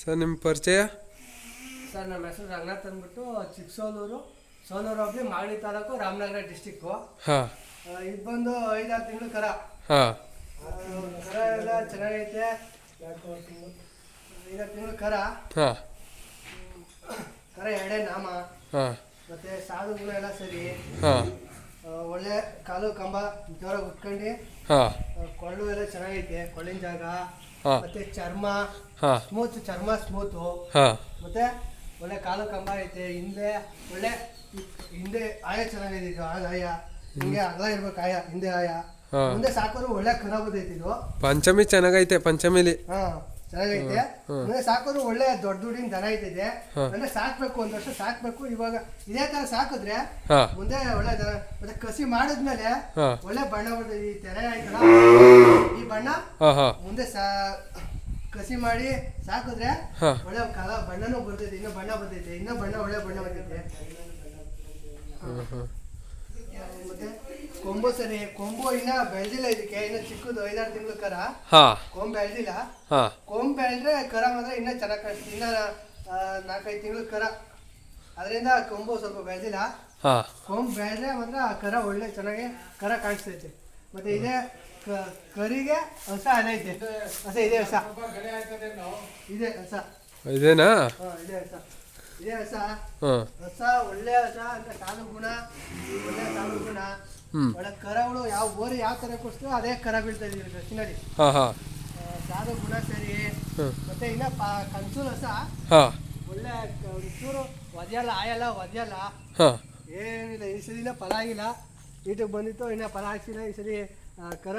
Sir ನಿಮ್ಮ ಪರಿಚಯ? Sir ನಮ್ಮ ಹೆಸರು ರಂಗನಾಥ್ ಅಂದ್ಬಿಟ್ಟು ಚಿಕ್ಕಸೋಲೂರು ಹೋಬಳಿ ಮಾಗಡಿ ತಾಲೂಕು ರಾಮನಗರ ಡಿಸ್ಟಿಕ್ಕು. ಹಾಂ. ಇದು ಬಂದು 5-6 ತಿಂಗಳು ಕರ. ಹಾಂ. ಕರ ಎಲ್ಲ ಚೆನ್ನಾಗೈತೆ. 5-6 ತಿಂಗಳು ಕರ. ಹಾಂ. ಕರ ಎರಡೇ ನಾಮ. ಹಾಂ. ಮತ್ತೆ ಸಾಧು ಗುಣ ಎಲ್ಲ ಸರಿ. ಹಾಂ. ಒಳ್ಳೆ ಕಾಲು ಕಂಬ ಜೋರಾಗಿ ಉಟ್ಕೊಂಡು. ಹಾಂ. ಕೊಳ್ಳು ಎಲ್ಲ ಚೆನ್ನಾಗೈತೆ, ಕೊಳ್ಳಿನ ಜಾಗ. ಹಾಂ. ಮತ್ತೆ ಚರ್ಮ ಹಾಂ. ಚರ್ಮ ಸ್ಮೂತು. ಹಾಂ. ಮತ್ತೆ ಒಳ್ಳೆ ಕಾಲು ಕಂಬ ಐತೆ. ಹಿಂದೆ ಆಯ ಚೆನ್ನಾಗಿದೆ. ಇದು ಆಯ ಹಿಂಗೆ ಅಗಲ ಇರ್ಬೇಕು. ಆಯ ಹಿಂದೆ ಆಯ ಮುಂದೆ ಸಾಕೋರು ಒಳ್ಳೆ ಕರ ಬದೈತಿ. ಇದು ಪಂಚಮಿ ಚೆನ್ನಾಗೈತೆ. ಪಂಚಮಿಲಿ ಚೆನ್ನಾಗೈತೆ. ಮುಂದೆ ಸಾಕೋರು ಒಳ್ಳೆ ದೊಡ್ಡ ದುಡ್ಡಿನ ದನ ಐತಿದೆ. ಅಂದ್ರೆ ಸಾಕ್ಬೇಕು, 1 ವರ್ಷ ಸಾಕ್ಬೇಕು. ಇವಾಗ ಇದೇ ತರ ಸಾಕಿದ್ರೆ ಮುಂದೆ ಒಳ್ಳೆ ದನ. ಮತ್ತೆ ಕಸಿ ಮಾಡಿದ್ಮೇಲೆ ಒಳ್ಳೆ ಬಣ್ಣ ಬರ್ತೈತಿ. ಈ ತೆರೆ ಆಯ್ತಲ್ಲ, ಈ ಬಣ್ಣ ಮುಂದೆ ಕಸಿ ಮಾಡಿ ಸಾಕಿದ್ರೆ ಒಳ್ಳೆ ಬಣ್ಣನೂ ಬರ್ತೈತಿ. ಇನ್ನೂ ಬಣ್ಣ ಬರ್ತೈತೆ. ಇನ್ನೂ ಒಳ್ಳೆ ಬಣ್ಣ ಬರ್ತೈತೆ. ಮತ್ತೆ ಕೊಂಬು ಸರಿ. ಕೊಂಬು ಇನ್ನ ಬೆಳೆದಿಲ್ಲ. ಇದಕ್ಕೆ ಇನ್ನ ಚಿಕ್ಕದು 5-6 ತಿಂಗಳು ಕರ. ಕೊಂಬು ಬೆಳೆದಿಲ್ಲ. ಕೊಂಬು ಬೆಳೆದ್ರೆ ಕರ ಮಾತ್ರ ಇನ್ನ ಚೆನ್ನಾಗಿ ಕಾಣಿಸ್ತದೆ. ಇನ್ನ 4-5 ತಿಂಗಳು ಕರ. ಅದರಿಂದ ಕೊಂಬು ಸ್ವಲ್ಪ ಬೆಳೆದಿಲ್ಲ. ಕೊಂಬು ಬೆಳೆದ್ರೆ ಮಾತ್ರ ಕರ ಒಳ್ಳೆ ಚೆನ್ನಾಗಿ ಕರ ಕಾಣಿಸ್ತೈತೆ. ಮತ್ತೆ ಇದೇ ಕರಿಗೆ ಹೊಸ ಐತೆ. ಹೊಸ ಇದೆ ಹೊಸ ಇದೆ ಹೊಸ ಇದೇನಾ? ಇದೆ ಹೊಸ ಇದೇ ಹೊಸ ಹೊಸ ಒಳ್ಳೆ ಹೊಸ ಅಂತ ಸಾಲು ಗುಣ. ಒಳ್ಳೆ ಸಾಲು ಗುಣ, ಒಳ್ಳೆ ಕರಗಳು ಯಾವ ಬೋರಿ ಯಾವ ತರ ಕೊಡ್ತೀವೋ ಅದೇ ಕರ ಬೀಳ್ತಾ ಇದೀವಿ ರಚಿನಲ್ಲಿ. ಸಾಲು ಗುಣ ಸರಿ. ಮತ್ತೆ ಇನ್ನ ಕನ್ಸೂಲ್ ಹೊಸ ಒಳ್ಳೆ ಚೂರು ಒದೆಯಲ್ಲ, ಆಯಲ್ಲ ಒದೆಯಲ್ಲ, ಏನಿಲ್ಲ. ಈ ಸರಿನ ಫಲ ಆಗಿಲ್ಲ. ಈಟಿಗೆ ಬಂದಿತ್ತು, ಇನ್ನ ಫಲ ಹಾಕ್ಸಿಲ್ಲ. ಈ ಸರಿ ಕರ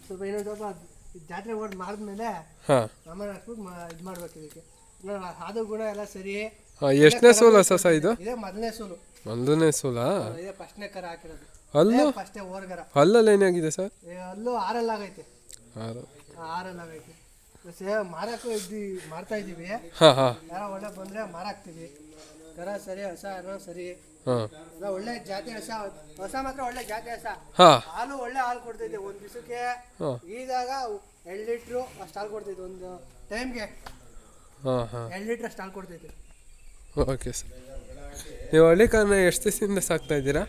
ಸ್ವಲ್ಪ ಇನ್ನೊಂದು ಸ್ವಲ್ಪ ಜಾತ್ರೆ ಓಡ್ ಮಾಡಿದ್ಮೇಲೆ ಆಮೇಲೆ ಹಾಕ್ಬಿಟ್ಟು ಇದು ಮಾಡ್ಬೇಕು. ಇದಕ್ಕೆ ಅದು ಗುಣ ಎಲ್ಲ ಸರಿ. ಎಷ್ಟನೇ ಸೋಲ ಸಸ ಇದು? ಇದೇ ಮೊದಲನೇ ಸೋಲು. ಮೊದಲನೇ ಸೋಲ? ಇದೇ ಫಸ್ಟ್ನೇ ಕರ ಹಾಕಿರೋದು. ಅಲ್ಲೂ ಫಸ್ಟೇ ಓರ್ಗರ. ಅಲ್ಲಲ್ಲಿ ಏನಾಗಿದೆ ಸರ್? ಅಲ್ಲೂ 6 ಆಗೈತೆ. 6 ಆಗೈತೆ. ಮಾರಕ್ಕೂ ಮಾರ್ತಾ ಇದ್ದೀವಿ. ಯಾರೋ ಒಳ್ಳೆ ಬಂದ್ರೆ ಮಾರಾಕ್ತೀವಿ. ಕರ ಸರಿ, ಹೊಸ ಸರಿ. ಒಳ್ಳೆ ಜಾತಿ ಹೊಸ ಮಾತ್ರ ಒಳ್ಳೆ ಜಾತಿ ಹೊಸ. ಹಾಲು ಒಳ್ಳೆ ಹಾಲು ಕೊಡ್ತೈತೆ. 1 ದಿವಸಕ್ಕೆ ಈದಾಗ 2 ಲೀಟ್ರು ಅಷ್ಟು ಹಾಲು ಕೊಡ್ತೈತೆ. ಒಂದು ಟೈಮ್ಗೆ 2 ಲೀಟ್ರ್ ಅಷ್ಟು ಹಾಲು ಕೊಡ್ತೈತೆ. Okay sir. ನೀವು ಹಳ್ಳಿ ಕಾರಣ ಎಷ್ಟು ದಿವಸದಿಂದ ಸಾಕ್ತಾ ಇದ್ದೀರಾ?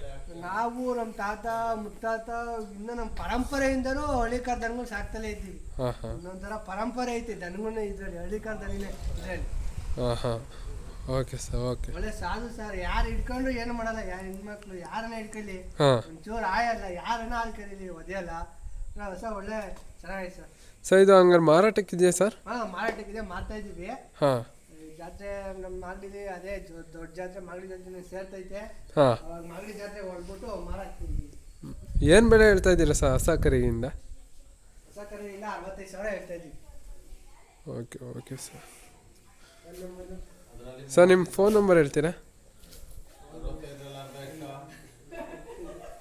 ನಾವು ನಮ್ಮ ತಾತ ಮುತ್ತಾತ ಇನ್ನು ನಮ್ಮ ಪರಂಪರೆಯಿಂದನೂ ಹಳ್ಳಿಕಾರ ದನಗಳು ಸಾಕ್ತಲೇ ಇದ್ದೀವಿ. ಇನ್ನೊಂಥರ ಪರಂಪರೆ ಐತಿ ದನಗಳನ್ನ ಇದ್ರಲ್ಲಿ, ಹಳ್ಳಿಕಾರ ದನಿನೇ ಇದ್ರಲ್ಲಿ. Okay sir. ಓಕೆ. ಒಳ್ಳೆ ಸಾಧು ಸರ್. ಯಾರು ಹಿಡ್ಕೊಂಡು ಏನು ಮಾಡಲ್ಲ. ಯಾರು ಹೆಣ್ಮಕ್ಳು ಯಾರನ್ನ ಹಿಡ್ಕೊಳ್ಳಿ, ಒಂಚೂರು ಆಯಲ್ಲ, ಯಾರನ್ನ ಹಾಲು ಕರೀಲಿ ಒದೆಯಲ್ಲ. ಹೊಸ ಒಳ್ಳೆ ಚೆನ್ನಾಗಿದೆ ಸರ್. ಸರ್ ಇದು ಹಂಗಾರೆ ಮಾರಾಟಕ್ಕಿದೆಯಾ ಸರ್? ಮಾರಾಟಕ್ಕಿದೆ. ಮಾರ್ತಾ ಇದ್ದೀವಿ. ಜಾತ್ರೆ ನಮ್ಮ ಮಾಗಡಿಲಿ ಅದೇ ದೊಡ್ಡ ಜಾತ್ರೆ ಮಾಗಡಿ ಜಾತ್ರೆ ಸೇರ್ತೈತೆ. ಮಾಗಡಿ ಜಾತ್ರೆ ಹೊಡ್ಬಿಟ್ಟು ಮಾರಾಕ್ತೀವಿ. ಏನು ಬೆಲೆ ಹೇಳ್ತಾ ಇದ್ದೀರಾ ಸರ್ ಹೊಸ ಕರಿಯಿಂದ? ಹೊಸ ಕರಿಯಿಂದ 65,000 ಹೇಳ್ತಾ ಇದ್ದೀವಿ. Okay sir. ಸರ್ ನಿಮ್ಮ ಫೋನ್ ನಂಬರ್ ಹೇಳ್ತೀರಾ?